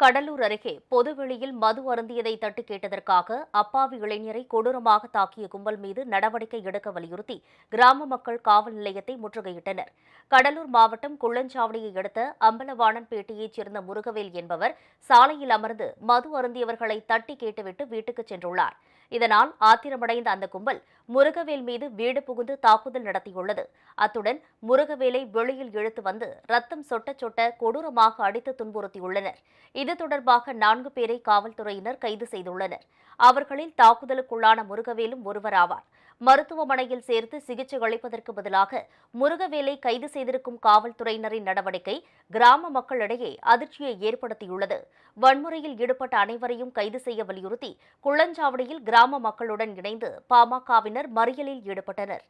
கடலூர் அருகே பொதுவெளியில் மது அருந்தியதை தட்டி கேட்டதற்காக அப்பாவி இளைஞரை கொடூரமாக தாக்கிய கும்பல் மீது நடவடிக்கை எடுக்க வலியுறுத்தி கிராம மக்கள் காவல் நிலையத்தை முற்றுகையிட்டனர். கடலூர் மாவட்டம் குள்ளஞ்சாவடியை அடுத்த அம்பலவாணன்பேட்டையைச் சேர்ந்த முருகவேல் என்பவர் சாலையில் அமர்ந்து மது அருந்தியவர்களை தட்டி கேட்டுவிட்டு வீட்டுக்கு சென்றுள்ளார். இதனால் ஆத்திரமடைந்த அந்த கும்பல் முருகவேல் மீது வீடு புகுந்து தாக்குதல் நடத்தியுள்ளது. அத்துடன் முருகவேலை வெளியில் இழுத்து வந்து ரத்தம் சொட்ட சொட்ட கொடூரமாக அடித்து துன்புறுத்தியுள்ளனர். இது தொடர்பாக 4 பேரை காவல்துறையினர் கைது செய்துள்ளனர். அவர்களில் தாக்குதலுக்குள்ளான முருகவேலும் ஒருவராவார். மருத்துவமனையில் சேர்த்து சிகிச்சை அளிப்பதற்கு பதிலாக முருகவேலை கைது செய்திருக்கும் காவல்துறையினரின் நடவடிக்கை கிராம மக்களிடையே அதிர்ச்சியை ஏற்படுத்தியுள்ளது. வன்முறையில் ஈடுபட்ட அனைவரையும் கைது செய்ய வலியுறுத்தி குள்ளஞ்சாவடியில் கிராம மக்களுடன் இணைந்து பாமகவினர் மறியலில் ஈடுபட்டனர்.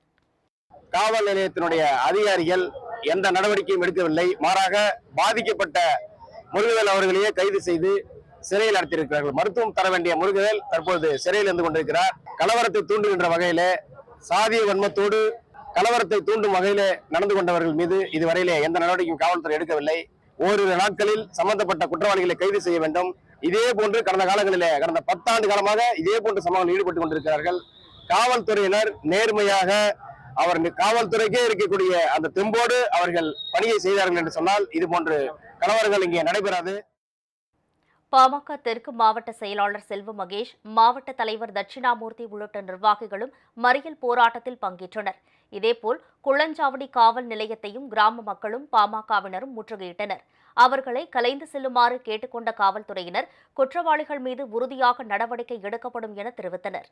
காவல் நிலையத்தினுடைய அதிகாரிகள் எந்த நடவடிக்கையும் எடுக்கவில்லை. மாறாக பாதிக்கப்பட்ட முருகவேல் அவர்களையே கைது செய்து சிறையில் அடைத்திருக்கிறார்கள். மருத்துவம் தர வேண்டிய முருகவேல் தற்போது சிறையில் இருந்து கொண்டிருக்கிறார். கலவரத்தை தூண்டுகின்ற வகையிலே, சாதிய வன்மத்தோடு கலவரத்தை தூண்டும் வகையிலே நடந்து கொண்டவர்கள் மீது இதுவரையிலே எந்த நடவடிக்கையும் காவல்துறை எடுக்கவில்லை. ஓரிரு நாட்களில் சம்பந்தப்பட்ட குற்றவாளிகளை கைது செய்ய வேண்டும். இதே போன்று கடந்த காலங்களிலே, கடந்த 10 ஆண்டு காலமாக இதே போன்ற சம்பவங்கள் ஈடுபட்டுக் கொண்டிருக்கிறார்கள். காவல்துறையினர் நேர்மையாக காவல்துறைக்கே இருக்கக்கூடிய அந்த தெம்போடு அவர்கள் பணியை செய்தார்கள் என்று சொன்னால் இது போன்று கலவரங்கள் இங்கே நடைபெறாது. பாமக தெற்கு மாவட்ட செயலாளர் செல்வ மகேஷ், மாவட்ட தலைவர் தட்சிணாமூர்த்தி உள்ளிட்ட நிர்வாகிகளும் மறியல் போராட்டத்தில் பங்கேற்றனர். இதேபோல் குள்ளஞ்சாவடி காவல் நிலையத்தையும் கிராம மக்களும் பாமகவினரும் முற்றுகையிட்டனர். அவர்களை கலைந்து செல்லுமாறு கேட்டுக்கொண்ட காவல்துறையினர் குற்றவாளிகள் மீது உறுதியாக நடவடிக்கை எடுக்கப்படும் என தெரிவித்தனர்.